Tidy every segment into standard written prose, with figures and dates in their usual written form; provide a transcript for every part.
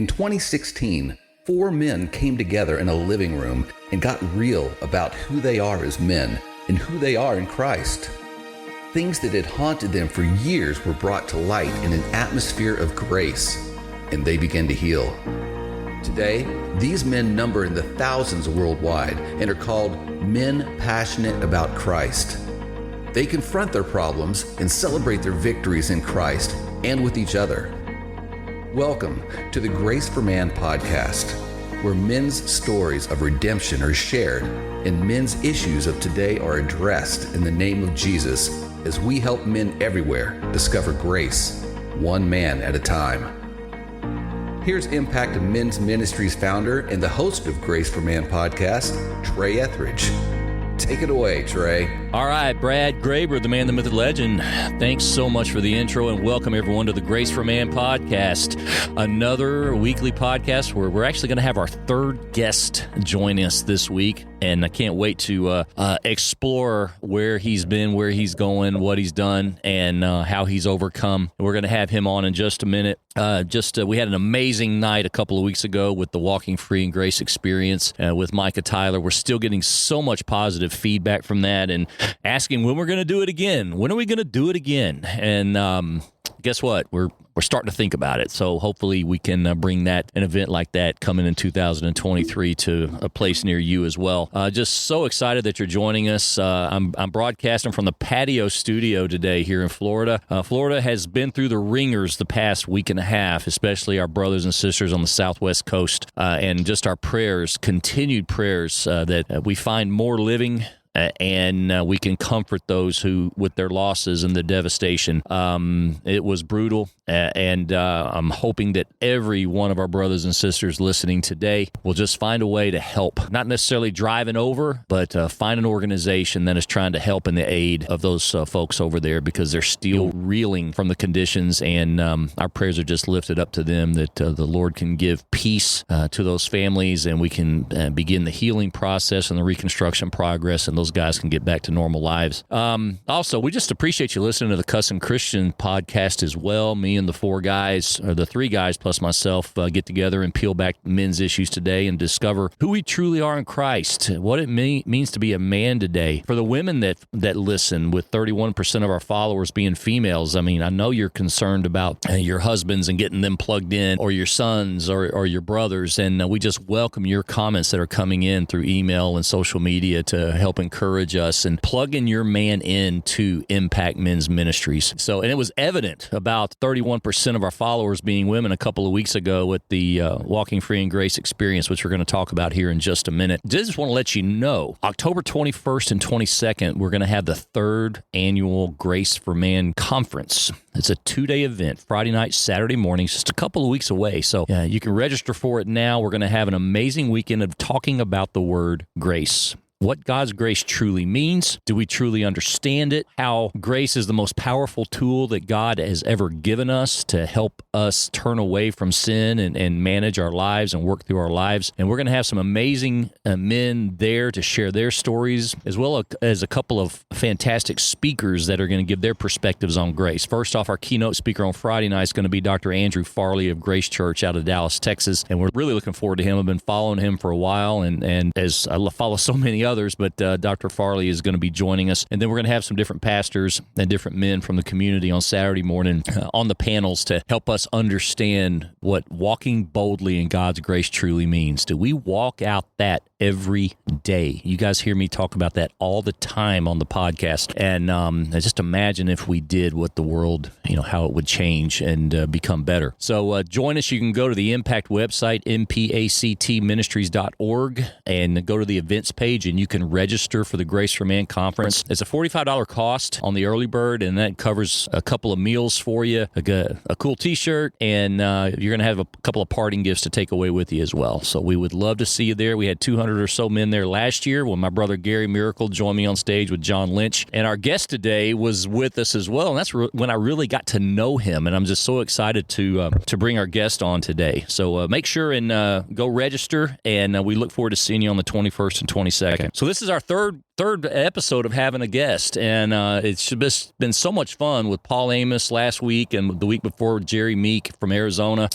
In 2016, 4 men came together in a living room and got real about who they are as men and who they are in Christ. Things that had haunted them for years were brought to light in an atmosphere of grace, and they began to heal. Today, these men number in the thousands worldwide and are called men passionate about Christ. They confront their problems and celebrate their victories in Christ and with each other. Welcome to the Grace for Man podcast, where men's stories of redemption are shared and men's issues of today are addressed in the name of Jesus as we help men everywhere discover grace, one man at a time. Here's MPACT Men's Ministries founder and the host of Grace for Man podcast, Trey Etheridge. Take it away, Trey. All right, Brad Graber, the man, the myth, the legend. Thanks so much for the intro, and welcome everyone to the Grace for Man podcast, another weekly podcast where we're actually going to have our third guest join us this week, and I can't wait to explore where he's been, where he's going, what he's done, and how he's overcome. We're going to have him on in just a minute. We had an amazing night a couple of weeks ago with the Walking Free in Grace experience with Micah Tyler. We're still getting so much positive feedback from that and asking when we're going to do it again. When are we going to do it again? And guess what? We're starting to think about it. So hopefully we can bring an event like that coming in 2023 to a place near you as well. Just so excited that you're joining us. I'm broadcasting from the patio studio today here in Florida. Florida has been through the ringers the past week and a half, especially our brothers and sisters on the Southwest coast, and just our prayers, continued prayers that we find more living and we can comfort those who with their losses and the devastation. It was brutal, and I'm hoping that every one of our brothers and sisters listening today will just find a way to help, not necessarily driving over, but find an organization that is trying to help in the aid of those folks over there, because they're still reeling from the conditions, and our prayers are just lifted up to them that the Lord can give peace to those families, and we can begin the healing process and the reconstruction progress, and those guys can get back to normal lives. Also, we just appreciate you listening to the Cussin' Christian podcast as well. Me and the the three guys plus myself get together and peel back men's issues today and discover who we truly are in Christ, what it means to be a man today. For the women that listen, with 31% of our followers being females, I mean, I know you're concerned about your husbands and getting them plugged in, or your sons or your brothers, and we just welcome your comments that are coming in through email and social media to help encourage us and plugging your man into MPACT Men's Ministries. So, and it was evident about 31% of our followers being women a couple of weeks ago at the Walking Free in Grace experience, which we're going to talk about here in just a minute. Just want to let you know, October 21st and 22nd, we're going to have the third annual Grace for Man conference. It's a 2-day event, Friday night, Saturday morning, just a couple of weeks away. So you can register for it now. We're going to have an amazing weekend of talking about the word grace. What God's grace truly means. Do we truly understand it? How grace is the most powerful tool that God has ever given us to help us turn away from sin and manage our lives and work through our lives. And we're going to have some amazing men there to share their stories, as well as a couple of fantastic speakers that are going to give their perspectives on grace. First off, our keynote speaker on Friday night is going to be Dr. Andrew Farley of Grace Church out of Dallas, Texas. And we're really looking forward to him. I've been following him for a while, and as I follow so many others, but Dr. Farley is going to be joining us. And then we're going to have some different pastors and different men from the community on Saturday morning on the panels to help us understand what walking boldly in God's grace truly means. Do we walk out that every day? You guys hear me talk about that all the time on the podcast. And just imagine if we did, what the world, how it would change and become better. So join us. You can go to the MPACT website, mpactministries.org, and go to the events page, and you can register for the Grace for Man conference. It's a $45 cost on the early bird, and that covers a couple of meals for you, a cool t-shirt, and you're going to have a couple of parting gifts to take away with you as well. So we would love to see you there. We had 200 or so men there last year when my brother Gary Miracle joined me on stage with John Lynch, and our guest today was with us as well, and that's when I really got to know him, and I'm just so excited to bring our guest on today. So make sure and go register, and we look forward to seeing you on the 21st and 22nd. So this is our third episode of having a guest, and it's just been so much fun with Paul Amos last week and the week before Jerry Meek from Arizona.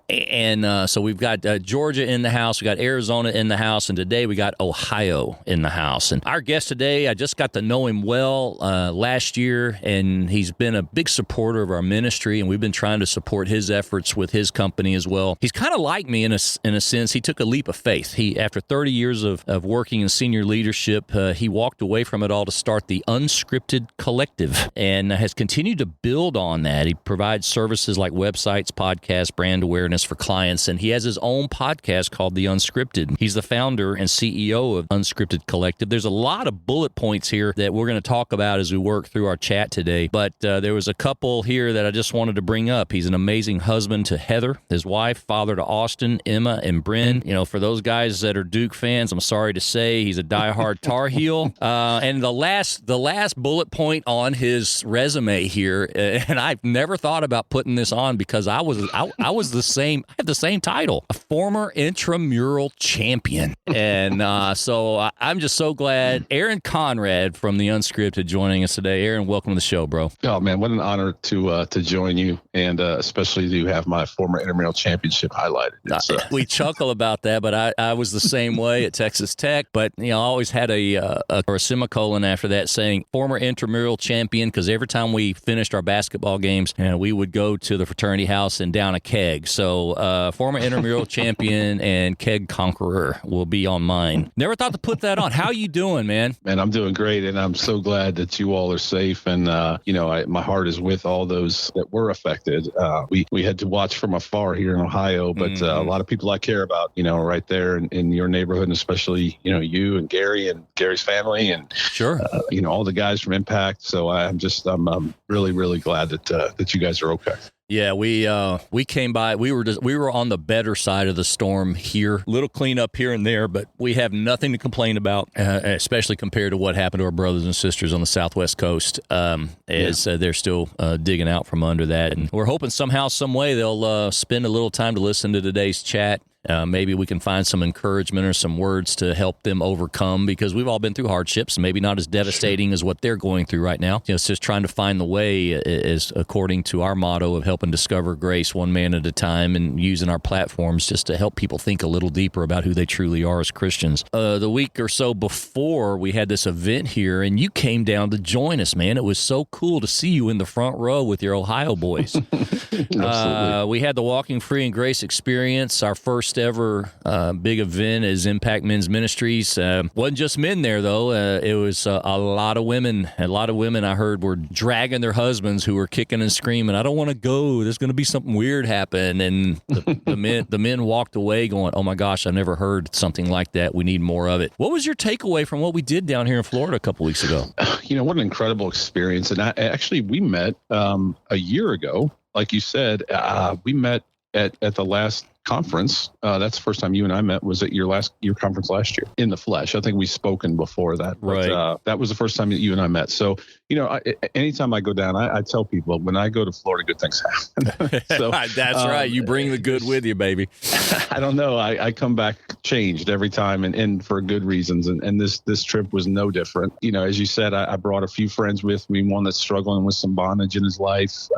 And so we've got Georgia in the house, we got Arizona in the house, and today we got Ohio in the house. And our guest today, I just got to know him well last year, and he's been a big supporter of our ministry, and we've been trying to support his efforts with his company as well. He's kind of like me in a sense. He took a leap of faith. He, after 30 years of working in senior leadership, he walked away from it all to start the Unscripted Collective and has continued to build on that. He provides services like websites, podcasts, brand awareness for clients, and he has his own podcast called The Unscripted. He's the founder and CEO of Unscripted Collective. There's a lot of bullet points here that we're going to talk about as we work through our chat today, but there was a couple here that I just wanted to bring up. He's an amazing husband to Heather, his wife, father to Austin, Emma, and Bryn. You know, for those guys that are Duke fans, I'm sorry to say he's a diehard Tar Heel. And the last bullet point on his resume here, and I've never thought about putting this on because I was the same. I had the same title, a former intramural champion, and so I'm just so glad Aaron Conrad from The Unscripted joining us today. Aaron, welcome to the show, bro. Oh man, what an honor to join you, and especially to have my former intramural championship highlighted. We chuckle about that, but I was the same way at Texas Tech. But I always had a semicolon after that saying former intramural champion, because every time we finished our basketball games, we would go to the fraternity house and down a keg. So former intramural champion and keg conqueror will be on mine. Never thought to put that on. How you doing, man? Man, I'm doing great, and I'm so glad that you all are safe. And my heart is with all those that were affected. We had to watch from afar here in Ohio, but a lot of people I care about, right there in your neighborhood, and especially you and Gary and Gary's family, and sure, all the guys from MPACT. So I'm really, really glad that you guys are okay. Yeah, we came by. We were on the better side of the storm here. Little cleanup here and there, but we have nothing to complain about, especially compared to what happened to our brothers and sisters on the Southwest coast. They're still digging out from under that, and we're hoping somehow, some way, they'll spend a little time to listen to today's chat. Maybe we can find some encouragement or some words to help them overcome, because we've all been through hardships, maybe not as devastating as what they're going through right now. It's just trying to find the way, is according to our motto of helping discover grace one man at a time, and using our platforms just to help people think a little deeper about who they truly are as Christians. The week or so before, we had this event here, and you came down to join us, man. It was so cool to see you in the front row with your Ohio boys. We had the Walking Free in Grace experience, our first ever big event is Impact Men's Ministries. Wasn't just men there, though. It was a lot of women. A lot of women I heard were dragging their husbands who were kicking and screaming, "I don't want to go. There's going to be something weird happen." And the men walked away going, "Oh my gosh, I've never heard something like that. We need more of it." What was your takeaway from what we did down here in Florida a couple weeks ago? What an incredible experience. And we met a year ago. Like you said, we met at the last conference. That's the first time you and I met, was at your conference last year in the flesh. I think we've spoken before that, but right. That was the first time that you and I met. So, anytime I go down, I tell people when I go to Florida, good things happen. So that's right. You bring the good with you, baby. I don't know. I come back changed every time, and for good reasons. And this trip was no different. As you said, I brought a few friends with me, one that's struggling with some bondage in his life,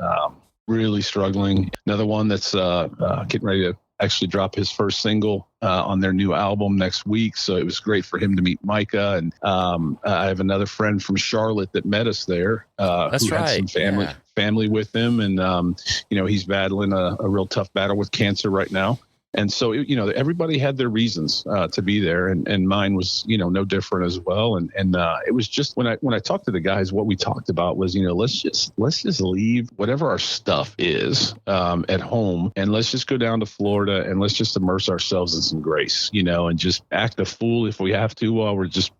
really struggling. Another one that's getting ready to actually drop his first single on their new album next week. So it was great for him to meet Micah. And I have another friend from Charlotte that met us there. That's who right. had some family with him. And, he's battling a real tough battle with cancer right now. And so, everybody had their reasons to be there, and mine was, no different as well. And it was just when I talked to the guys, what we talked about was, let's just leave whatever our stuff is at home, and let's just go down to Florida, and let's just immerse ourselves in some grace, and just act a fool if we have to while we're just,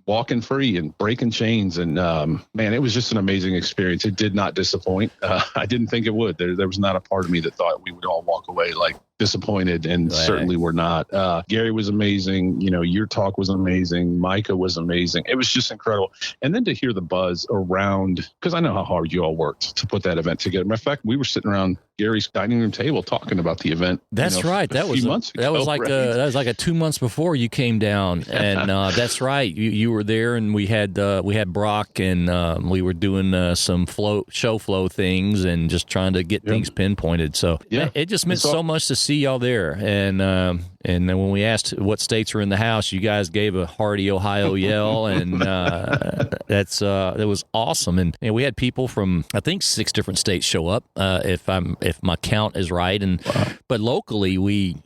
walking free and breaking chains. And man, it was just an amazing experience. It did not disappoint. I didn't think it would. There was not a part of me that thought we would all walk away like disappointed, and certainly were not. Gary was amazing. Your talk was amazing. Micah was amazing. It was just incredible. And then to hear the buzz around, because I know how hard you all worked to put that event together. Matter of fact, we were sitting around Gary's dining room table talking about the event. That's right. That was months ago. That was like 2 months before you came down, and that's right. You were there, and we had Brock, and we were doing some show flow things, and just trying to get things pinpointed. So it just meant so much to see y'all there, and then when we asked what states are in the house, you guys gave a hearty Ohio yell, and that was awesome. And we had people from I think 6 different states show up, if my count is right. And but locally we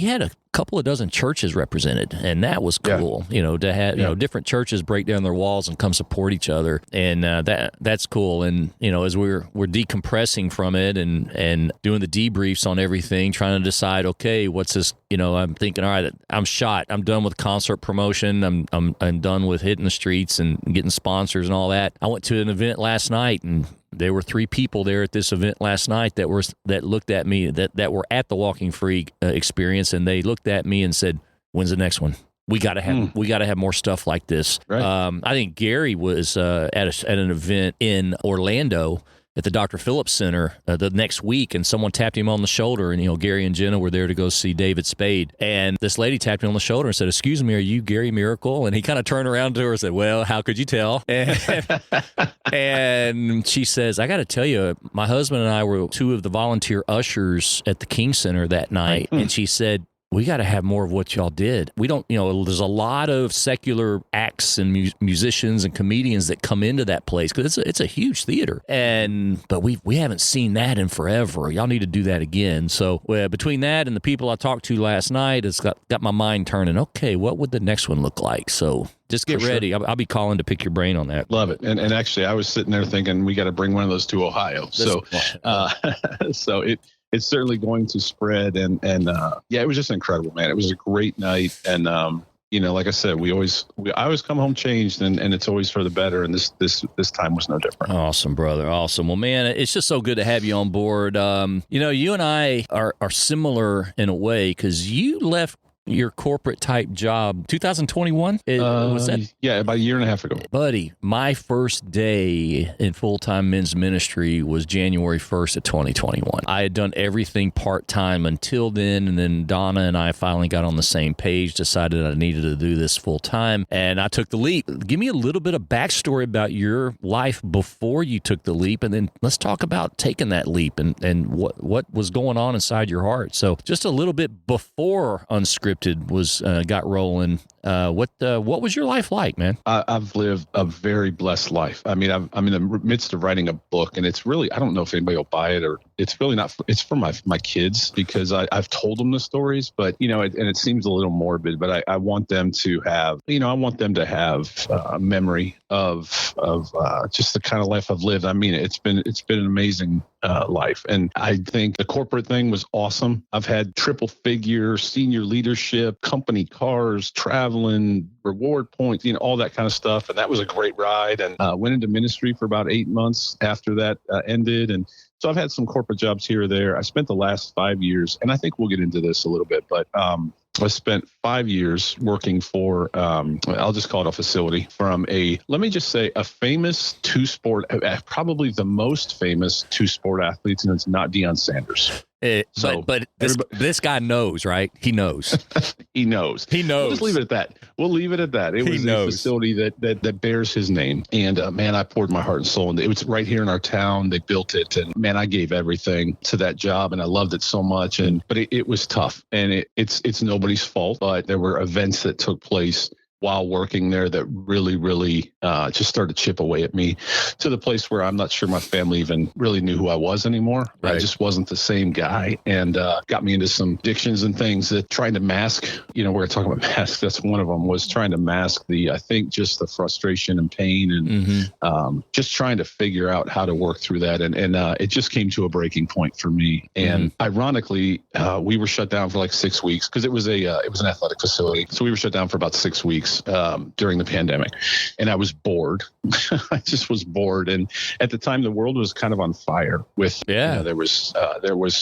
had a couple of dozen churches represented, and that was cool. To have different churches break down their walls and come support each other, and that's cool. And as we're decompressing from it and doing the debriefs on everything, trying to decide, okay, what's this? I'm thinking, all right, I'm shot. I'm done with concert promotion. I'm done with hitting the streets and getting sponsors and all that. I went to an event last night, and there were 3 people there at this event last night that looked at me that were at the Walking Free experience, and they looked at me and said, "When's the next one? We got to have more stuff like this." Right. I think Gary was at an event in Orlando at the Dr. Phillips Center the next week, and someone tapped him on the shoulder, and Gary and Jenna were there to go see David Spade, and this lady tapped him on the shoulder and said, "Excuse me, are you Gary Miracle?" And he kind of turned around to her and said, "Well, how could you tell?" And she says, "I got to tell you, my husband and I were 2 of the volunteer ushers at the King Center that night," and she said, "We got to have more of what y'all did. We don't, there's a lot of secular acts and musicians and comedians that come into that place because it's a huge theater, but we haven't seen that in forever. Y'all need to do that again." So between that and the people I talked to last night, it's got my mind turning. Okay, what would the next one look like? So just get ready. Sure. I'll be calling to pick your brain on that. Love it. And actually, I was sitting there thinking we got to bring one of those to Ohio. So it's certainly going to spread, and it was just incredible, man. It was a great night, and like I said, I always come home changed, and it's always for the better, and this time was no different. Awesome, brother. Awesome. Well, man, it's just so good to have you on board. You and I are similar in a way because you left your corporate type job 2021 was that? Yeah, about a year and a half ago, buddy. My first day in full-time men's ministry was January 1st of 2021. I had done everything part-time until then, and then Donna and I finally got on the same page, decided I needed to do this full-time, and I took the leap. Give me a little bit of backstory about your life before you took the leap, and then let's talk about taking that leap and what was going on inside your heart. So just a little bit before Unscripted was got rolling. What was your life like, man? I've lived a very blessed life. I mean, I'm in the midst of writing a book, and it's really, I don't know if anybody will buy it, or it's really not. It's for my kids, because I've told them the stories, but and it seems a little morbid, but I want them to have, a memory of just the kind of life I've lived. I mean, it's been an amazing life, and I think the corporate thing was awesome. I've had triple figure senior leadership, company cars, traveling, reward points, all that kind of stuff, and that was a great ride. And went into ministry for about 8 months after that ended, and so I've had some corporate jobs here or there. I spent the last 5 years, and I think we'll get into this a little bit, but I spent 5 years working for, I'll just call it a facility, from let me just say, a famous two-sport, probably the most famous two-sport athlete, and it's not Deion Sanders. But this guy knows, right? He knows. He knows. We'll just leave it at that. It was a facility that bears his name. And man, I poured my heart and soul into it. It was right here in our town. They built it, and man, I gave everything to that job, and I loved it so much. But it was tough, and it's nobody's fault. But there were events that took place while working there that really, really just started to chip away at me, to the place where I'm not sure my family even really knew who I was anymore. Right. I just wasn't the same guy, and got me into some addictions and things that trying to mask, we're talking about masks. That's one of them, was trying to mask I think just the frustration and pain, and just trying to figure out how to work through that. And it just came to a breaking point for me. And ironically, we were shut down for like 6 weeks, because it was an athletic facility. So we were shut down for about 6 weeks. weeks during the pandemic, and I was bored. I just was bored. And at the time, the world was kind of on fire with, there was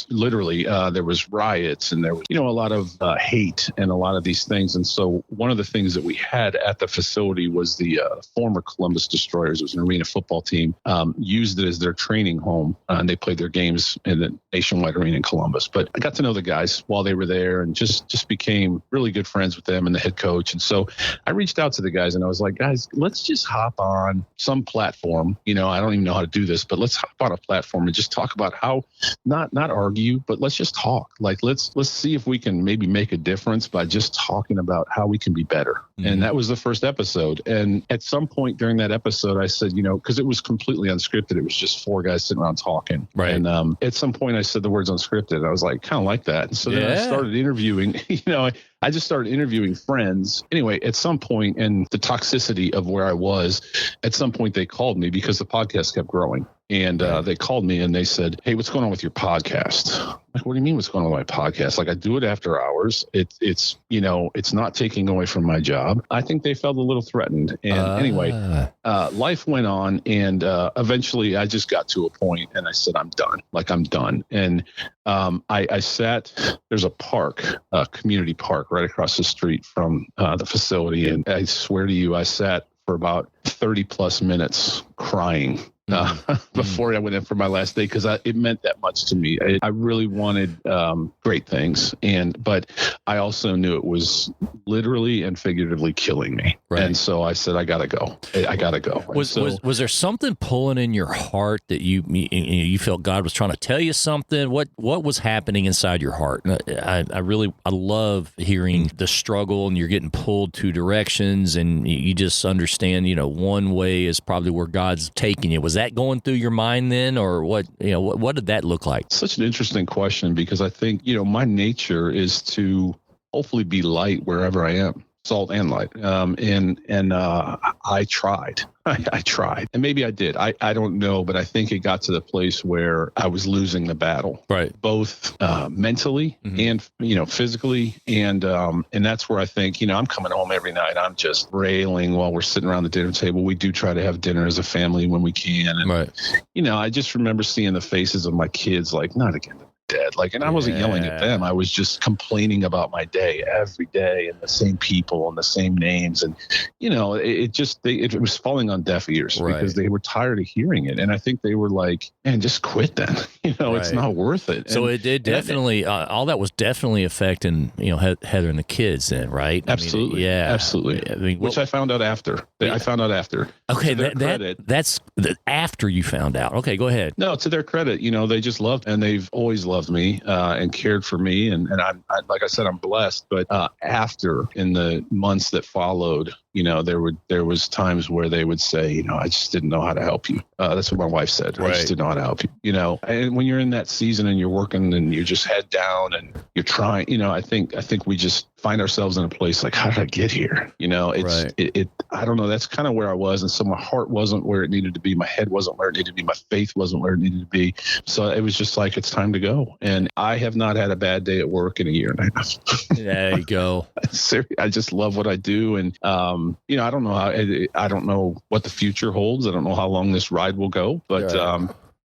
literally, there was riots, and there was, a lot of hate and a lot of these things. And so one of the things that we had at the facility was the former Columbus Destroyers. It was an arena football team, used it as their training home, and they played their games in the Nationwide Arena in Columbus. But I got to know the guys while they were there, and just became really good friends with them and the head coach. And so I reached out to the guys, and I was like, guys, let's just hop on some platform. I don't even know how to do this, but let's hop on a platform and just talk about how, not argue, but let's just talk. Like, let's see if we can maybe make a difference by just talking about how we can be better. Mm-hmm. And that was the first episode. And at some point during that episode, I said, because it was completely unscripted. It was just four guys sitting around talking. Right. And at some point I said the words unscripted. I was like, kind of like that. And so then I started interviewing, I just started interviewing friends. Anyway, at some point, and the toxicity of where I was, at some point they called me because the podcast kept growing. And they called me and they said, hey, what's going on with your podcast? Like, what do you mean what's going on with my podcast? Like, I do it after hours. It's not taking away from my job. I think they felt a little threatened. And anyway, life went on. And eventually I just got to a point and I said, I'm done. Like, I'm done. And I sat, there's a park, a community park right across the street from the facility. And I swear to you, I sat for about 30 plus minutes crying before I went in for my last day, because it meant that much to me. I really wanted great things, but I also knew it was literally and figuratively killing me. Right. And so I said, I gotta go. Was there something pulling in your heart that you felt God was trying to tell you something? What was happening inside your heart? I love hearing the struggle, and you're getting pulled two directions, and you just understand, one way is probably where God's taking you. Was that going through your mind then, or what? What did that look like? Such an interesting question, because I think my nature is to hopefully be light wherever I am, salt and light. I tried. I tried, and maybe I did. I don't know, but I think it got to the place where I was losing the battle, right? Both mentally and physically, and that's where I think I'm coming home every night. I'm just railing while we're sitting around the dinner table. We do try to have dinner as a family when we can, and I just remember seeing the faces of my kids, like, not again. Dead. And I wasn't yelling at them. I was just complaining about my day every day, and the same people and the same names. And, it was falling on deaf ears because they were tired of hearing it. And I think they were like, man, just quit then. It's not worth it. So it did definitely, all that was definitely affecting, Heather and the kids then, right? Absolutely. Absolutely. Which I found out after. I found out after. Okay. That's after you found out. Okay, go ahead. No, to their credit, they just loved, and they've always loved me and cared for me. And I like I said, I'm blessed. But after, in the months that followed, there was times where they would say, I just didn't know how to help you. That's what my wife said. I just didn't know how to help you. And when you're in that season and you're working and you're just head down and you're trying, I think we just find ourselves in a place like, how did I get here? I don't know. That's kind of where I was. And so my heart wasn't where it needed to be. My head wasn't where it needed to be. My faith wasn't where it needed to be. So it was just like, it's time to go. And I have not had a bad day at work in a year and a half. There you go. I just love what I do. And, I don't know I don't know what the future holds. I don't know how long this ride will go, but,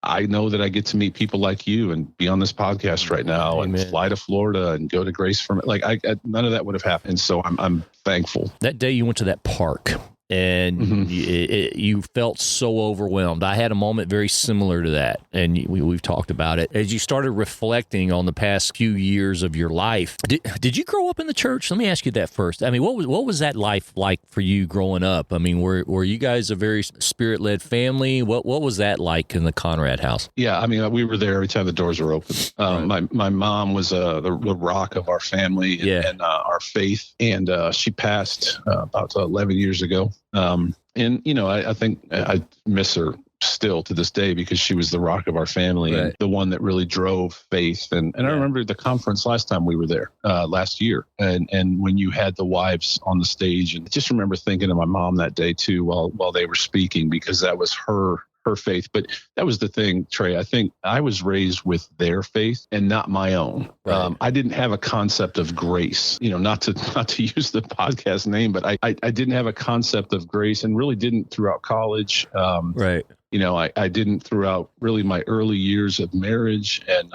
I know that I get to meet people like you and be on this podcast right now. Amen. And fly to Florida and go to Grace from it. Like none of that would have happened. So I'm thankful. That day you went to that park and you felt so overwhelmed. I had a moment very similar to that, and we've talked about it. As you started reflecting on the past few years of your life, did you grow up in the church? Let me ask you that first. I mean, what was that life like for you growing up? I mean, were you guys a very spirit-led family? What was that like in the Conrad house? Yeah, I mean, we were there every time the doors were open. My mom was the rock of our family and our faith, and she passed about 11 years ago. I think I miss her still to this day because she was the rock of our family and the one that really drove faith. And I remember the conference last time we were there last year, and when you had the wives on the stage, and I just remember thinking of my mom that day too while they were speaking, because that was her her faith. But that was the thing, Trey. I think I was raised with their faith and not my own. Right. I didn't have a concept of grace, not to use the podcast name, but I didn't have a concept of grace, and really didn't throughout college. Right. I didn't throughout really my early years of marriage. And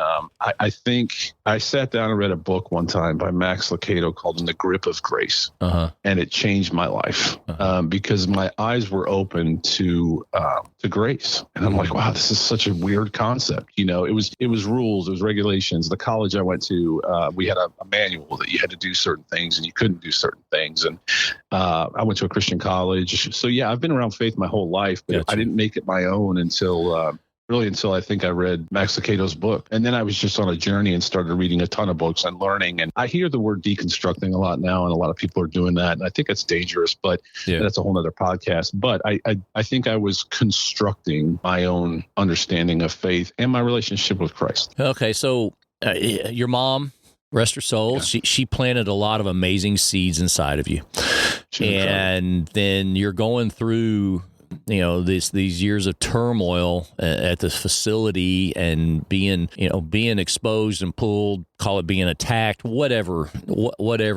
I think I sat down and read a book one time by Max Lucado called In the Grip of Grace. And it changed my life because my eyes were open to grace. And I'm like, wow, this is such a weird concept. It was rules, it was regulations. The college I went to, we had a manual that you had to do certain things and you couldn't do certain things. And I went to a Christian college. So yeah, I've been around faith my whole life, but I didn't make it my own until I think I read Max Lucado's book. And then I was just on a journey and started reading a ton of books and learning. And I hear the word deconstructing a lot now, and a lot of people are doing that. And I think it's dangerous, but that's a whole nother podcast. But I think I was constructing my own understanding of faith and my relationship with Christ. Okay, so your mom, rest her soul, she planted a lot of amazing seeds inside of you. And then you're going through these years of turmoil at the facility and being exposed and pulled, call it being attacked, whatever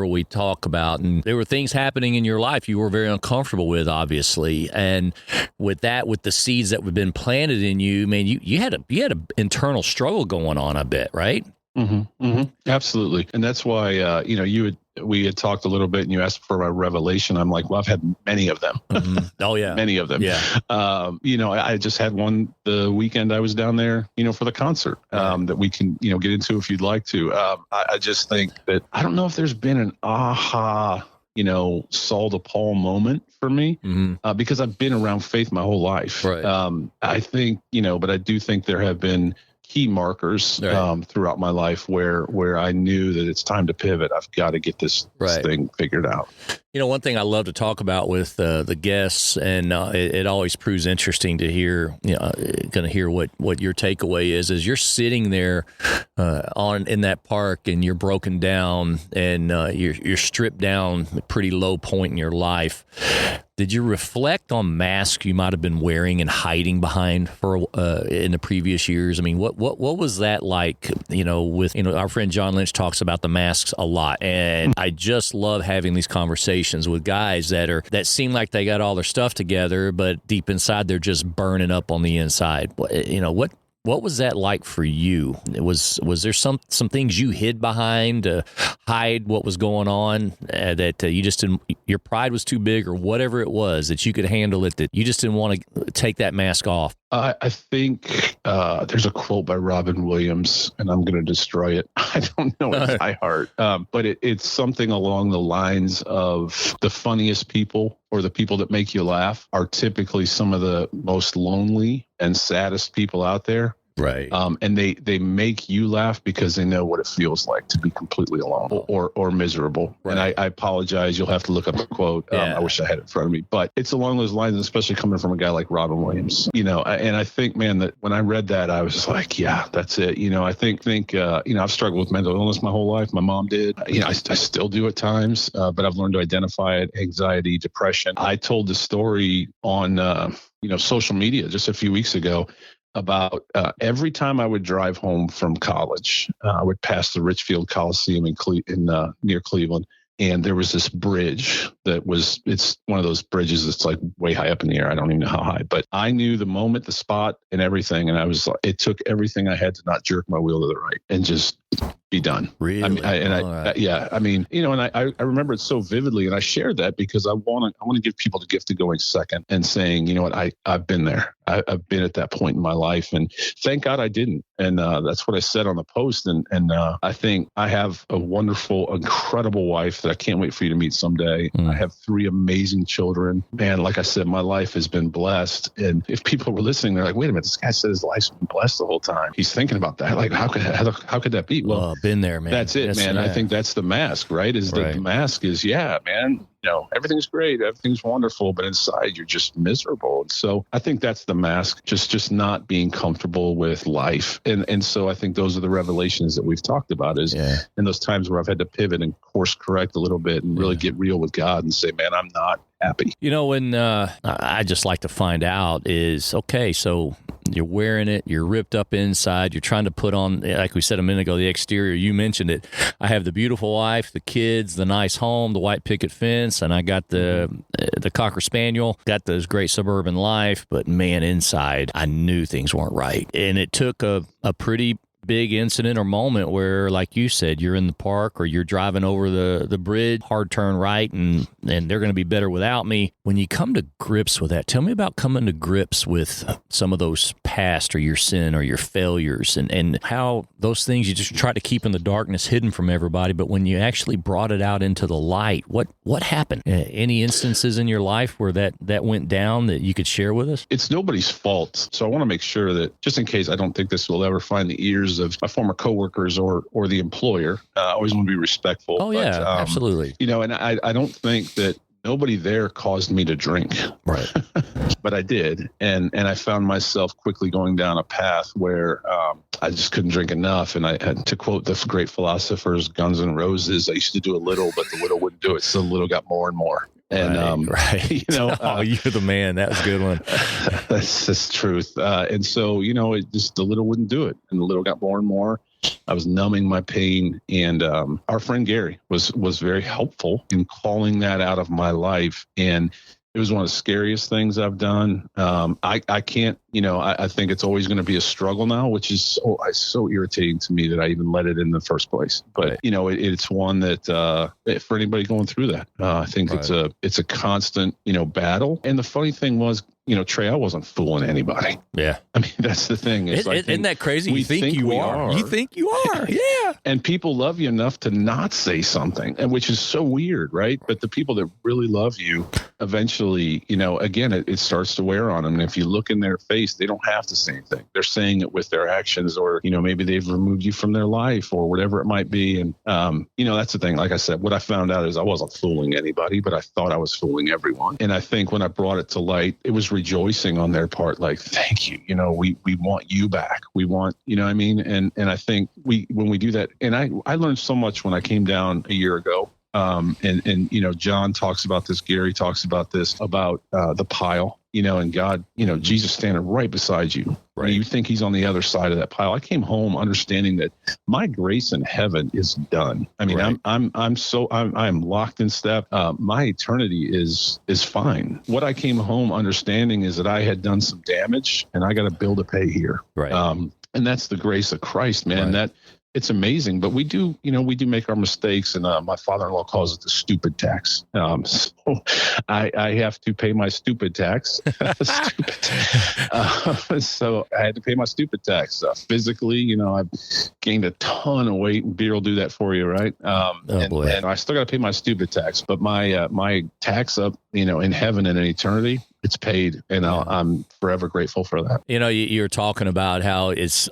we talk about. And there were things happening in your life you were very uncomfortable with, obviously. And with the seeds that have been planted in you, man, you had an internal struggle going on, I bet, right? Mm-hmm, mm-hmm. Absolutely. And that's why, we had talked a little bit and you asked for my revelation. I'm like, well, I've had many of them. Mm-hmm. Oh yeah. Many of them. Yeah. I just had one the weekend I was down there, for the concert, that we can, get into if you'd like to. I just think that, I don't know if there's been an aha, Saul to Paul moment for me, because I've been around faith my whole life. Right. I think, but I do think there have been key markers throughout my life where I knew that it's time to pivot. I've got to get this thing figured out. One thing I love to talk about with the guests, and it always proves interesting to hear, going to hear what your takeaway is you're sitting there in that park and you're broken down and you're stripped down a pretty low point in your life. Did you reflect on masks you might have been wearing and hiding behind for in the previous years? I mean, what was that like? With our friend John Lynch talks about the masks a lot, and I just love having these conversations with guys that seem like they got all their stuff together, but deep inside they're just burning up on the inside. What was that like for you? Was there some things you hid behind to hide what was going on that you just didn't, your pride was too big or whatever it was that you could handle it, that you just didn't want to take that mask off? I think there's a quote by Robin Williams, and I'm going to destroy it. I don't know it by heart, but it's something along the lines of the funniest people or the people that make you laugh are typically some of the most lonely and saddest people out there. Right. And they make you laugh because they know what it feels like to be completely alone or miserable. Right. And I apologize. You'll have to look up the quote. I wish I had it in front of me, but it's along those lines, especially coming from a guy like Robin Williams, and I think, man, that when I read that, I was just like, yeah, that's it. I think I've struggled with mental illness my whole life. My mom did, I still do at times, but I've learned to identify it, anxiety, depression. I told the story on, social media just a few weeks ago about every time I would drive home from college, I would pass the Richfield Coliseum in near Cleveland. And there was this bridge it's one of those bridges that's like way high up in the air. I don't even know how high, but I knew the moment, the spot and everything. And it took everything I had to not jerk my wheel to the right and just be done. Really? I remember it so vividly, and I shared that because I want to give people the gift of going second and saying, you know what, I've been there. I've been at that point in my life, and thank God I didn't. And that's what I said on the post. And I think I have a wonderful, incredible wife that I can't wait for you to meet someday. I have 3 amazing children. Man, like I said, my life has been blessed. And if people were listening, they're like, wait a minute, this guy said his life's been blessed the whole time. He's thinking about that. Like, how could that be? Well, Been there, man. That's it, man. I think that's the mask, right? The mask is, man, everything's great, everything's wonderful, but inside you're just miserable. And so I think that's the mask, just not being comfortable with life. And so I think those are the revelations that we've talked about is in those times where I've had to pivot and course correct a little bit and really get real with God and say, man, I'm not happy. When I just like to find out is, okay, so you're wearing it, you're ripped up inside, you're trying to put on, like we said a minute ago, the exterior, you mentioned it. I have the beautiful wife, the kids, the nice home, the white picket fence, and I got the Cocker Spaniel, got this great suburban life, but man, inside, I knew things weren't right. And it took a pretty big incident or moment where, like you said, you're in the park or you're driving over the bridge, hard turn right, and they're going to be better without me. When you come to grips with that, tell me about coming to grips with some of those past or your sin or your failures and how those things you just try to keep in the darkness hidden from everybody, but when you actually brought it out into the light, what happened? Any instances in your life where that went down that you could share with us? It's nobody's fault. So I want to make sure that, just in case I don't think this will ever find the ears of my former coworkers or the employer, I always want to be respectful. Oh, yeah, absolutely. And I don't think that nobody there caused me to drink. Right. But I did. And I found myself quickly going down a path where I just couldn't drink enough. And I had to quote the great philosophers, Guns N' Roses, I used to do a little, but the little wouldn't do it. So the little got more and more. And, right. Oh, you're the man. That was a good one. That's just truth. And so, it just, the little wouldn't do it. And the little got more and more. I was numbing my pain. And our friend Gary was very helpful in calling that out of my life. And it was one of the scariest things I've done. I can't, I think it's always going to be a struggle now, which is so irritating to me that I even let it in the first place. But, it's one that for anybody going through that, I think it's a constant, battle. And the funny thing was, Trey, I wasn't fooling anybody. Yeah. I mean, that's the thing. Isn't that crazy? You think you are. You think you are. Yeah. And people love you enough to not say something, and which is so weird, right? But the people that really love you, eventually, again, it starts to wear on them. And if you look in their face, they don't have to say anything. They're saying it with their actions, or, maybe they've removed you from their life or whatever it might be. And, that's the thing. Like I said, what I found out is I wasn't fooling anybody, but I thought I was fooling everyone. And I think when I brought it to light, it was rejoicing on their part, like, thank you, we want you back, we want, what I mean, and I think when we do that, and I learned so much when I came down a year ago, and John talks about this, Gary talks about this, about the pile, and God, Jesus standing right beside you. Right. You think he's on the other side of that pile. I came home understanding that my grace in heaven is done. I mean, right. I'm locked in step. My eternity is fine. What I came home understanding is that I had done some damage and I got a bill to pay here. Right. And that's the grace of Christ, man. Right. It's amazing, but we do make our mistakes, and my father-in-law calls it the stupid tax. So I have to pay my stupid tax. So I had to pay my stupid tax. Physically, I've gained a ton of weight, and beer will do that for you, right? Boy. And I still got to pay my stupid tax, but my tax up, in heaven and in eternity, it's paid, and I'm forever grateful for that. You're talking about how it's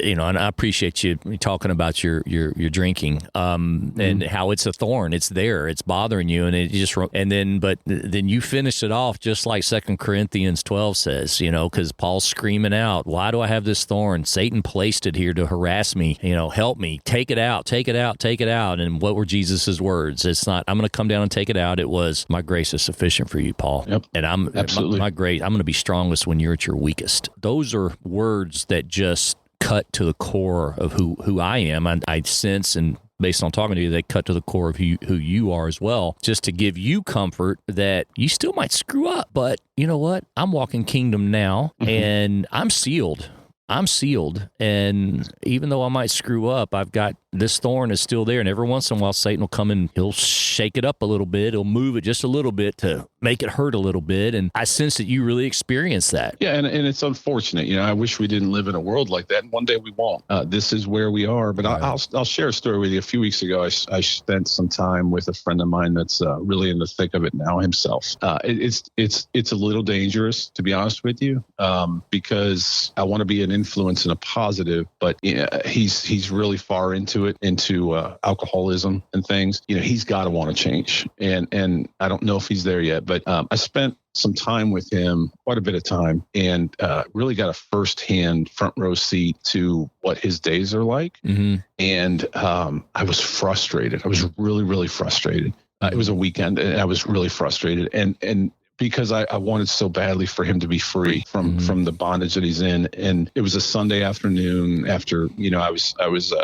and I appreciate you talking about your drinking, and how it's a thorn. It's there, it's bothering you, and but then you finish it off just like 2 Corinthians 12 says, because Paul's screaming out, "Why do I have this thorn? Satan placed it here to harass me. Help me, take it out, take it out, take it out." And what were Jesus's words? It's not, "I'm going to come down and take it out." It was, "My grace is sufficient for you, Paul." Yep. And absolutely. My grace, I'm going to be strongest when you're at your weakest. Those are words that just cut to the core of who I am. I sense, and based on talking to you, they cut to the core of who you are as well, just to give you comfort that you still might screw up, but you know what? I'm walking kingdom now, and I'm sealed. And even though I might screw up, I've got this thorn is still there. And every once in a while, Satan will come and he'll shake it up a little bit. He'll move it just a little bit to make it hurt a little bit. And I sense that you really experienced that. Yeah, and it's unfortunate. I wish we didn't live in a world like that. And one day we won't. This is where we are. But right. I'll share a story with you. A few weeks ago, I spent some time with a friend of mine that's really in the thick of it now himself. It's a little dangerous, to be honest with you, because I want to be an influence and a positive, but he's really far into it, into alcoholism and things. He's got to want to change, and I don't know if he's there yet, but I spent some time with him, quite a bit of time, and really got a firsthand front row seat to what his days are like. Mm-hmm. And I was frustrated. I was really, really frustrated. It was a weekend, and I was really frustrated. And because I wanted so badly for him to be free from the bondage that he's in. And it was a Sunday afternoon after, I was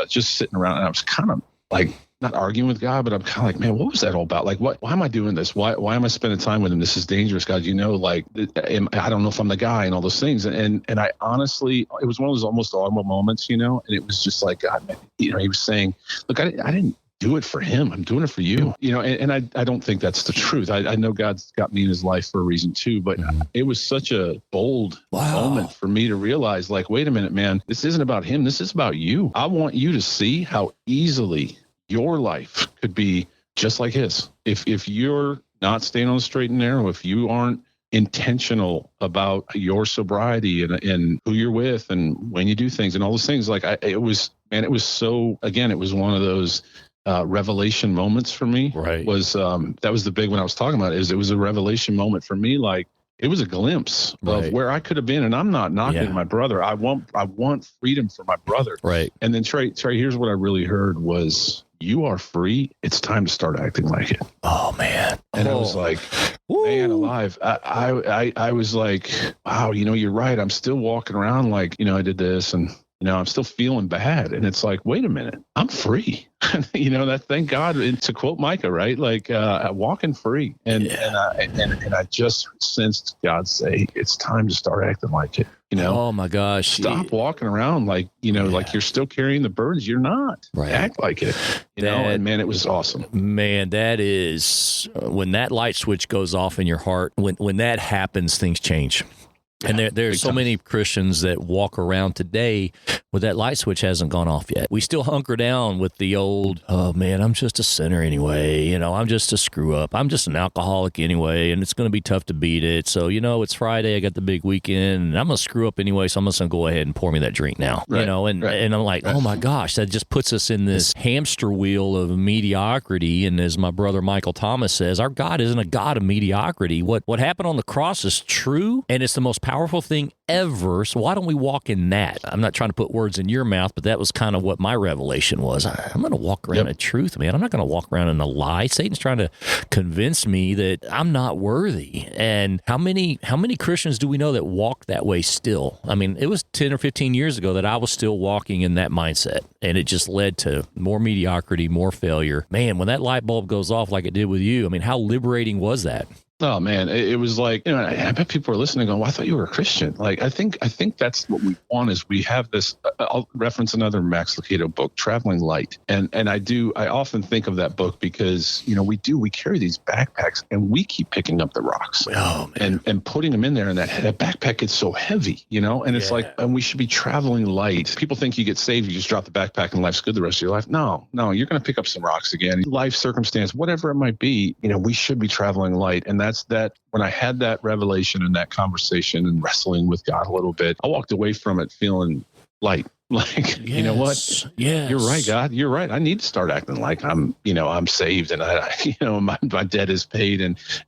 just sitting around, and I was kind of like, not arguing with God, but I'm kind of like, man, what was that all about? Like, why am I doing this? Why am I spending time with him? This is dangerous, God. I don't know if I'm the guy and all those things. And I honestly, it was one of those almost audible moments, and it was just like, God, man, he was saying, look, I didn't do it for him. I'm doing it for you, and I don't think that's the truth. I know God's got me in his life for a reason too, but it was such a bold moment for me to realize, like, wait a minute, man, this isn't about him. This is about you. I want you to see how easily your life could be just like his. If you're not staying on the straight and narrow, if you aren't intentional about your sobriety and who you're with and when you do things and all those things, it was one of those revelation moments for me. Right. That was the big one I was talking about. It was a revelation moment for me. Like, it was a glimpse of where I could have been. And I'm not knocking my brother. I want freedom for my brother. Right. And then Trey, here's what I really heard was, you are free. It's time to start acting like it. Oh, man. And I was like, man alive. I was like, wow, you're right. I'm still walking around like, I did this, and I'm still feeling bad. And it's like, wait a minute, I'm free. That, thank God. And to quote Micah, right? Like, walking free. And I just sensed God say, it's time to start acting like it. Oh my gosh. Stop walking around like, like you're still carrying the burdens. You're not. Right. Act like it. And man, it was awesome. Man, that is when that light switch goes off in your heart, when that happens, things change. And there's so many Christians that walk around today where that light switch hasn't gone off yet. We still hunker down with the old, oh man, I'm just a sinner anyway. I'm just a screw up. I'm just an alcoholic anyway, and it's going to be tough to beat it. So, it's Friday. I got the big weekend, and I'm going to screw up anyway. So I'm just going to go ahead and pour me that drink now. Right. And I'm like, oh my gosh, that just puts us in this hamster wheel of mediocrity. And as my brother Michael Thomas says, our God isn't a God of mediocrity. What happened on the cross is true, and it's the most powerful thing ever. So why don't we walk in that? I'm not trying to put words in your mouth, but that was kind of what my revelation was. I'm going to walk around in truth, man. I'm not going to walk around in a lie. Satan's trying to convince me that I'm not worthy. And how many Christians do we know that walk that way still? I mean, it was 10 or 15 years ago that I was still walking in that mindset, and it just led to more mediocrity, more failure. Man, when that light bulb goes off like it did with you, I mean, how liberating was that? Oh man, it was like, I bet people are listening going, well, I thought you were a Christian. Like, I think that's what we want is we have this, I'll reference another Max Lucado book, Traveling Light. And I often think of that book because, we carry these backpacks and we keep picking up the rocks and putting them in there. And that backpack gets so heavy, and it's like, and we should be traveling light. People think you get saved, you just drop the backpack and life's good the rest of your life. No, you're going to pick up some rocks again. Life circumstance, whatever it might be, we should be traveling light. And that's that. When I had that revelation and that conversation and wrestling with God a little bit, I walked away from it feeling light. Like, you know what? Yeah, you're right, God. You're right. I need to start acting like I'm saved and my debt is paid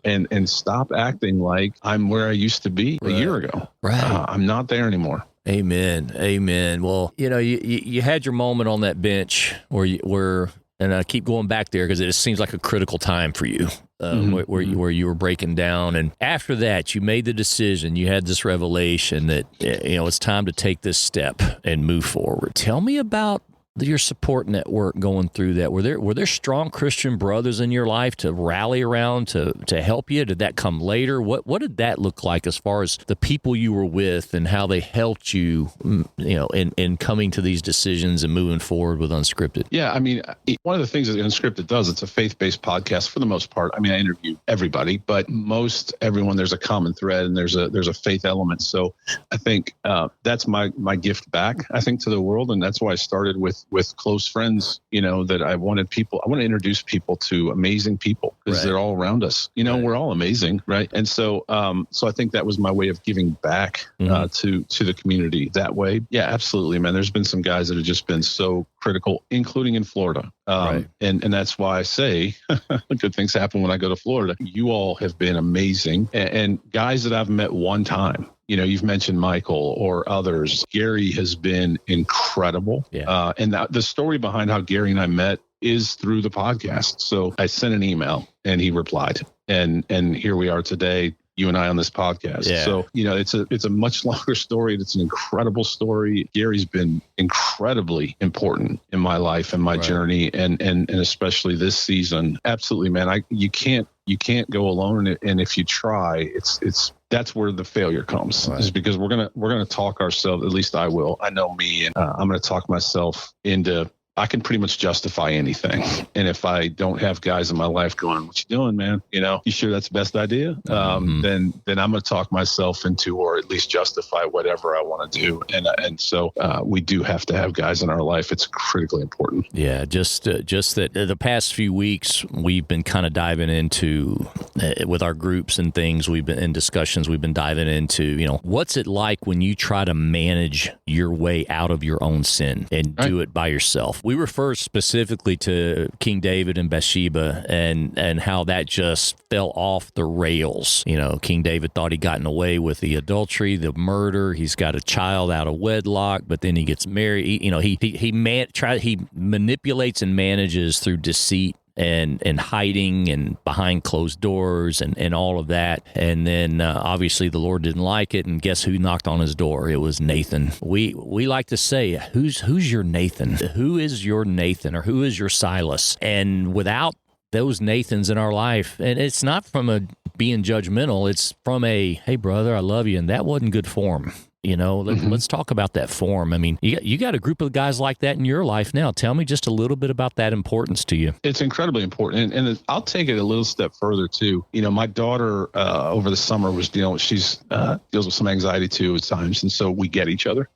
and stop acting like I'm where I used to be a year ago. Right. I'm not there anymore. Amen. Well, you had your moment on that bench where and I keep going back there because it seems like a critical time for you. Where you were breaking down. And after that, you made the decision, you had this revelation that, it's time to take this step and move forward. Tell me about your support network going through that? Were there strong Christian brothers in your life to rally around to help you? Did that come later? What did that look like as far as the people you were with and how they helped you, in coming to these decisions and moving forward with Unscripted? Yeah, I mean, one of the things that Unscripted does, it's a faith-based podcast for the most part. I mean, I interview everybody, but most everyone, there's a common thread and there's a faith element. So I think that's my gift back, I think, to the world. And that's why I started with close friends, that I want to introduce people to amazing people because they're all around us. We're all amazing. Right. And so I think that was my way of giving back to the community that way. Yeah, absolutely, man. There's been some guys that have just been so critical, including in Florida. And that's why I say good things happen when I go to Florida. You all have been amazing. And guys that I've met one time, you've mentioned Michael or others. Gary has been incredible. Yeah. And the story behind how Gary and I met is through the podcast. So I sent an email and he replied. And here we are today, you and I on this podcast. Yeah. So, it's a much longer story. It's an incredible story. Gary's been incredibly important in my life and my journey and especially this season. Absolutely, man. You can't go alone. And if you try, that's where the failure comes, is because we're going to talk ourselves, at least I will. I know me, and I'm going to talk myself into, I can pretty much justify anything. And if I don't have guys in my life going, what you doing, man? You sure that's the best idea? Then I'm going to talk myself into, or at least justify whatever I want to do. And so we do have to have guys in our life. It's critically important. Yeah. Just that the past few weeks, we've been kind of diving into, with our groups and things, we've been in discussions, we've been diving into, what's it like when you try to manage your way out of your own sin and do it by yourself? We refer specifically to King David and Bathsheba and how that just fell off the rails. King David thought he'd gotten away with the adultery, the murder. He's got a child out of wedlock, but then he gets married. He manipulates and manages through deceit and hiding and behind closed doors and all of that. And then obviously the Lord didn't like it. And guess who knocked on his door? It was Nathan. We like to say, who's your Nathan? Who is your Nathan, or who is your Silas? And without those Nathans in our life, and it's not from a being judgmental, it's from a, hey brother, I love you, and that wasn't good form. Let's talk about that form. I mean, you got a group of guys like that in your life now. Tell me just a little bit about that importance to you. It's incredibly important. And I'll take it a little step further too. My daughter over the summer was she's deals with some anxiety too at times. And so we get each other.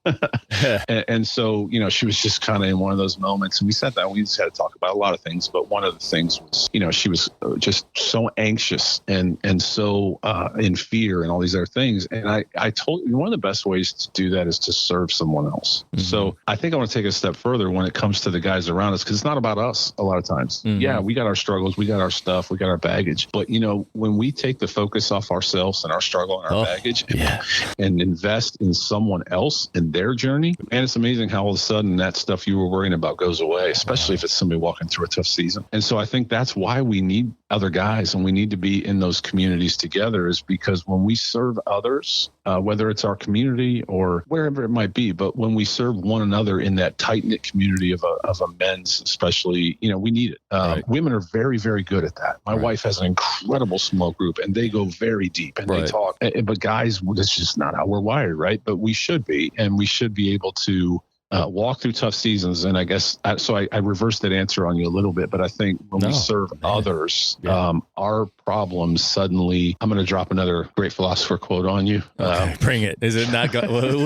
and so, she was just kind of in one of those moments, and we sat down, we just had to talk about a lot of things. But one of the things was, she was just so anxious and so in fear and all these other things. And I told you, one of the best ways to do that is to serve someone else. Mm-hmm. So I think I want to take a step further when it comes to the guys around us, because it's not about us a lot of times. Mm-hmm. Yeah, we got our struggles, we got our stuff, we got our baggage. But, when we take the focus off ourselves and our struggle and our baggage and invest in someone else and their journey, and it's amazing how all of a sudden that stuff you were worrying about goes away, especially if it's somebody walking through a tough season. And so I think that's why we need other guys and we need to be in those communities together, is because when we serve others, whether it's our community or wherever it might be, but when we serve one another in that tight-knit community of a men's, especially, we need it. Women are very, very good at that. My wife has an incredible small group, and they go very deep and they talk. But guys, that's just not how we're wired, right? But we should be, and we should be able to walk through tough seasons. And I guess, so I reversed that answer on you a little bit, but I think when we serve others, our problems suddenly, I'm going to drop another great philosopher quote on you. Okay, bring it. Is it not,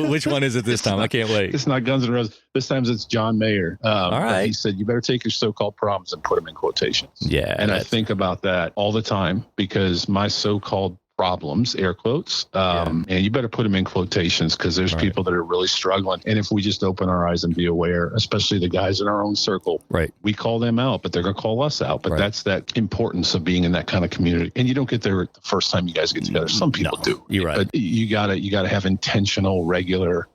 which one is it this time? I can't wait. It's not Guns N' Roses. This time it's John Mayer. All right. He said, you better take your so-called problems and put them in quotations. Yeah. And I think about that all the time, because my so-called problems, air quotes, and you better put them in quotations, because there's people that are really struggling. And if we just open our eyes and be aware, especially the guys in our own circle, we call them out, but they're going to call us out. But that's that importance of being in that kind of community. And you don't get there the first time you guys get together. Some people do. You're right. But you gotta have intentional, regular,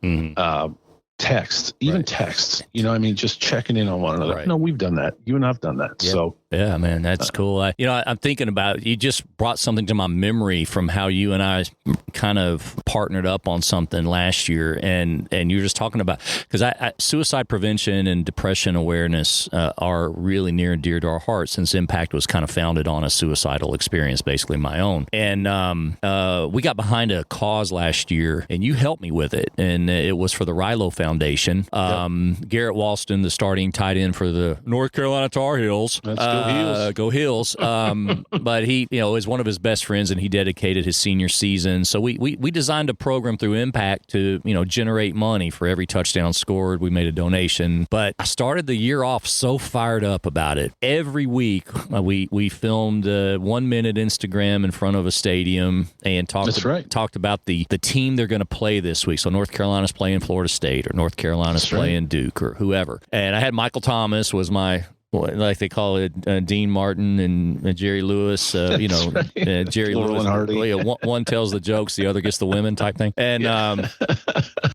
text, texts, just checking in on one another. Right. No, we've done that. You and I've done that. Yep. So yeah, man, that's cool. I'm thinking about, you just brought something to my memory from how you and I kind of partnered up on something last year. And you're just talking about, because suicide prevention and depression awareness are really near and dear to our hearts, since MPACT was kind of founded on a suicidal experience, basically my own. And we got behind a cause last year, and you helped me with it. And it was for the Rilo Foundation. Garrett Walston, the starting tight end for the North Carolina Tar Heels. Let's go Heels. Go Heels. But he, is one of his best friends, and he dedicated his senior season. So we designed a program through MPACT to, generate money for every touchdown scored. We made a donation. But I started the year off so fired up about it. Every week we filmed a 1 minute Instagram in front of a stadium and talked about the team they're going to play this week. So North Carolina's playing Florida State, or North Carolina's playing Duke, or whoever. And I had Michael Thomas was my, like they call it, Dean Martin and Jerry Lewis, Jerry Lewis. One tells the jokes, the other gets the women type thing. And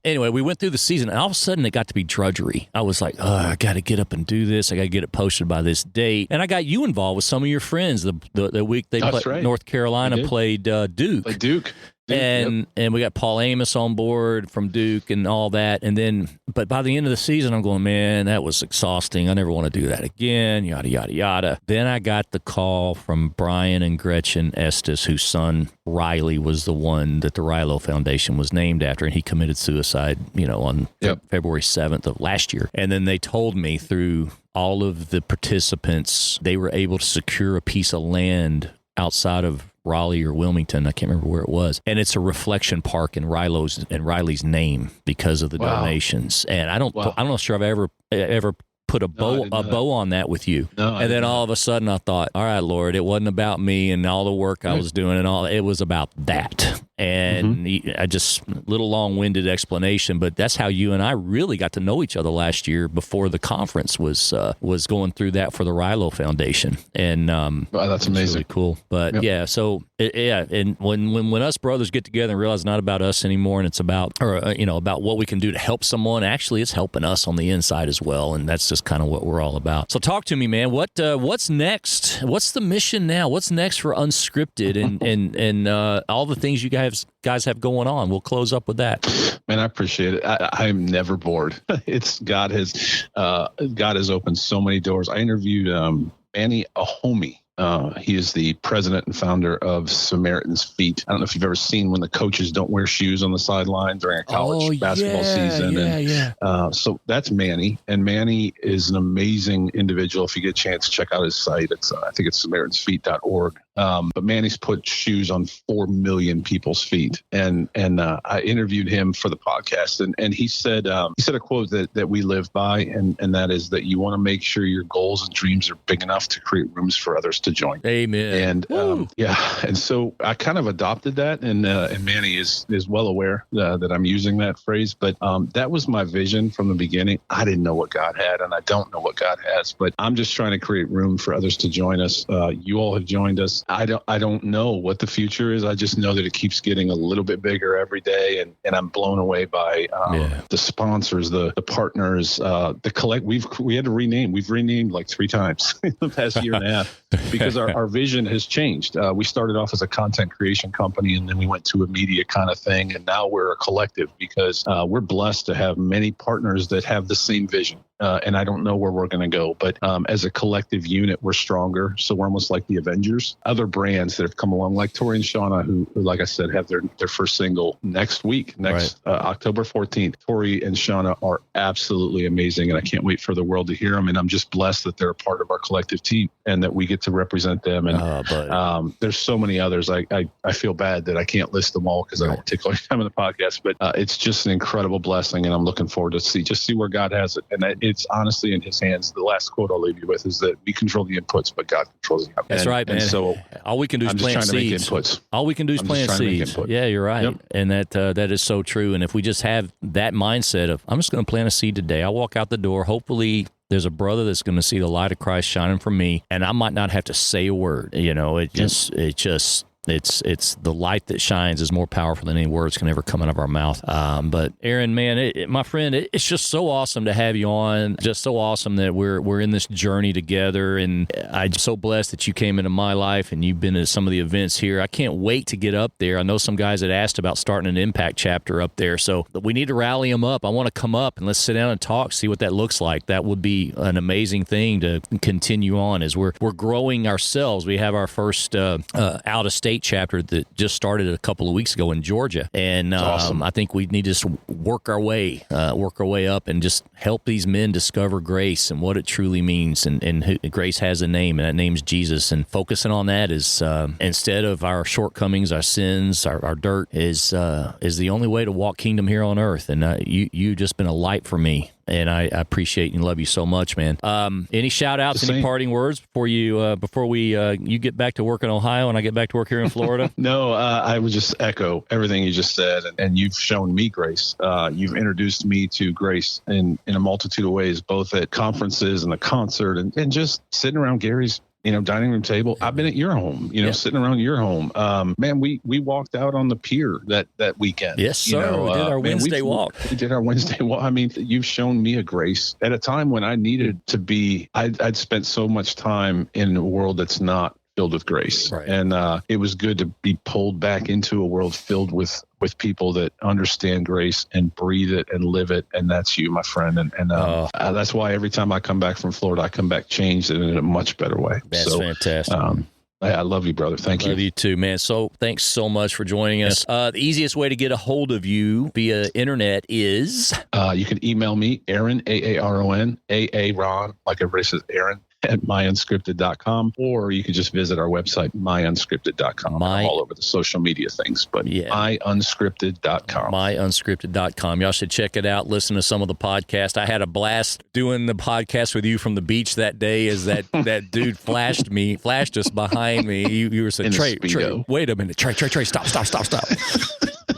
anyway, we went through the season, and all of a sudden it got to be drudgery. I was like, I got to get up and do this. I got to get it posted by this date. And I got you involved with some of your friends the week they played. North Carolina played Duke. Like Duke. And we got Paul Amos on board from Duke and all that. And then, but by the end of the season, I'm going, man, that was exhausting. I never want to do that again, yada, yada, yada. Then I got the call from Brian and Gretchen Estes, whose son Riley was the one that the Rilo Foundation was named after. And he committed suicide, on February 7th of last year. And then they told me through all of the participants, they were able to secure a piece of land outside of Raleigh or Wilmington, I can't remember where it was, and it's a reflection park in Riley's name because of the donations. And I'm not sure I've ever put a bow on that with you. And then all of a sudden I thought, all right, Lord, it wasn't about me and all the work I was doing and all. It was about that. And I just, little long-winded explanation, but that's how you and I really got to know each other last year before the conference was going through that for the Rilo Foundation. And that's amazing, really cool. But so and when us brothers get together and realize it's not about us anymore, and it's about about what we can do to help someone. Actually, it's helping us on the inside as well, and that's just kind of what we're all about. So talk to me, man. What's next? What's the mission now? What's next for Unscripted and all the things you guys have going on? We'll close up with that. Man, I appreciate it. I'm never bored. God has opened so many doors. I interviewed Manny Ahomey. He is the president and founder of Samaritan's Feet. I don't know if you've ever seen when the coaches don't wear shoes on the sideline during a college basketball season. So that's Manny. And Manny is an amazing individual. If you get a chance, check out his site. I think it's SamaritansFeet.org. But Manny's put shoes on 4 million people's feet. And I interviewed him for the podcast. And he said a quote that we live by. And that is that you want to make sure your goals and dreams are big enough to create rooms for others to join. Amen. And and so I kind of adopted that, and Manny is well aware that I'm using that phrase. But that was my vision from the beginning. I didn't know what God had, and I don't know what God has. But I'm just trying to create room for others to join us. You all have joined us. I don't know what the future is. I just know that it keeps getting a little bit bigger every day, and I'm blown away by the sponsors, the partners, the collect. We had to rename. We've renamed like 3 times in the past year and a half. Because our vision has changed. We started off as a content creation company, and then we went to a media kind of thing. And now we're a collective because we're blessed to have many partners that have the same vision. And I don't know where we're going to go, but as a collective unit, we're stronger. So we're almost like the Avengers. Other brands that have come along, like Tori and Shauna, who, like I said, have their first single next week, October 14th. Tori and Shauna are absolutely amazing, and I can't wait for the world to hear them. And I'm just blessed that they're a part of our collective team and that we get to represent them. And there's so many others. I feel bad that I can't list them all because I don't want to take all your time on the podcast, but it's just an incredible blessing, and I'm looking forward to see where God has it. And it's honestly in his hands. The last quote I'll leave you with is that we control the inputs, but God controls the outputs. That's right, man. And so all we can do is plant seeds. All we can do is plant seeds. Yeah, you're right. Yep. And that is so true. And if we just have that mindset of, I'm just going to plant a seed today. I'll walk out the door. Hopefully there's a brother that's going to see the light of Christ shining from me, and I might not have to say a word. It just It's the light that shines is more powerful than any words can ever come out of our mouth. But Aaron, man, my friend, it's just so awesome to have you on. Just so awesome that we're in this journey together, and I'm so blessed that you came into my life and you've been to some of the events here. I can't wait to get up there. I know some guys had asked about starting an MPACT chapter up there, so we need to rally them up. I want to come up and let's sit down and talk, see what that looks like. That would be an amazing thing to continue on as we're growing ourselves. We have our first out-of-state chapter that just started a couple of weeks ago in Georgia, and awesome. I think we need to just work our way up and just help these men discover grace and what it truly means, and grace has a name, and that name's Jesus. And focusing on that is instead of our shortcomings, our sins, our dirt is the only way to walk kingdom here on earth. And you just been a light for me. And I appreciate and love you so much, man. Any shout outs, any parting words before you get back to work in Ohio and I get back to work here in Florida? No, I would just echo everything you just said. And you've shown me grace. You've introduced me to grace in a multitude of ways, both at conferences and a concert and just sitting around Gary's dining room table. I've been at your home, sitting around your home. Man, we walked out on the pier that weekend. Yes, sir. We did our Wednesday walk. We did our Wednesday walk. I mean, you've shown me a grace at a time when I needed to be. I'd spent so much time in a world that's not filled with grace. Right. And it was good to be pulled back into a world filled with people that understand grace and breathe it and live it. And that's you, my friend. And that's why every time I come back from Florida, I come back changed and in a much better way. That's fantastic. I love you, brother. Thank you. Love you too, man. So thanks so much for joining us. The easiest way to get a hold of you via internet is? You can email me, Aaron, Aaron, Ron, like everybody says, Aaron, at myunscripted.com, or you can just visit our website, myunscripted.com. I'm all over the social media things, but myunscripted.com. Myunscripted.com. Y'all should check it out. Listen to some of the podcast. I had a blast doing the podcast with you from the beach that day as that dude flashed us behind me. You were saying, Trey, wait a minute. Trey, stop.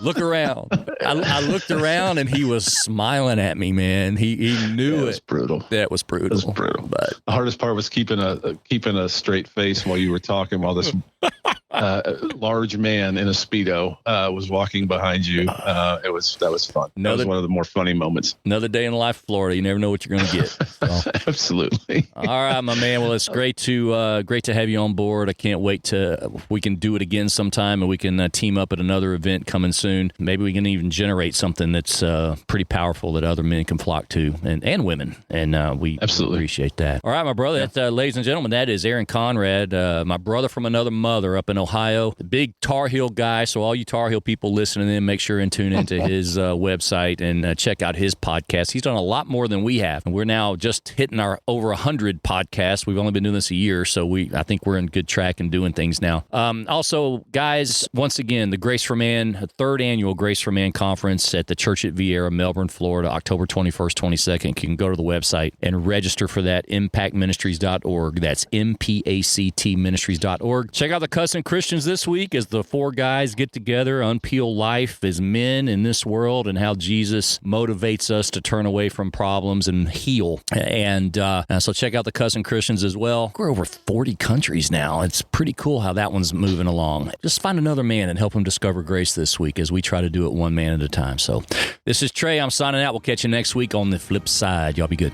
Look around. I looked around and he was smiling at me, man. He knew it. Was brutal. That was brutal. It was brutal. But the hardest part was keeping a straight face while you were talking, while this large man in a Speedo was walking behind you. That was fun. That was one of the more funny moments. Another day in the life of Florida. You never know what you're going to get. So. Absolutely. All right, my man. Well, it's great to have you on board. I can't wait to we can do it again sometime, and we can team up at another event coming soon. Maybe we can even generate something that's pretty powerful that other men can flock to, and women. And we absolutely appreciate that. All right, my brother. Yeah. Ladies and gentlemen, that is Aaron Conrad, my brother from another mother up in Ohio, the big Tar Heel guy. So all you Tar Heel people listening in, make sure and tune into his website and check out his podcast. He's done a lot more than we have, and we're now just hitting our over 100 podcasts. We've only been doing this a year, so I think we're in good track and doing things now. Also, guys, once again, the Grace for Man, third annual Grace for Man conference at the Church at Vieira, Melbourne, Florida, October 21st, 22nd. You can go to the website and register for that, impactministries.org. That's MPACT Check out the Cussing Christians this week as the four guys get together, unpeel life as men in this world and how Jesus motivates us to turn away from problems and heal. And so check out the Cussing Christians as well. We're over 40 countries now. It's pretty cool how that one's moving along. Just find another man and help him discover grace this week as we try to do it one man at a time. So this is Trey. I'm signing out. We'll catch you next week on the flip side. Y'all be good.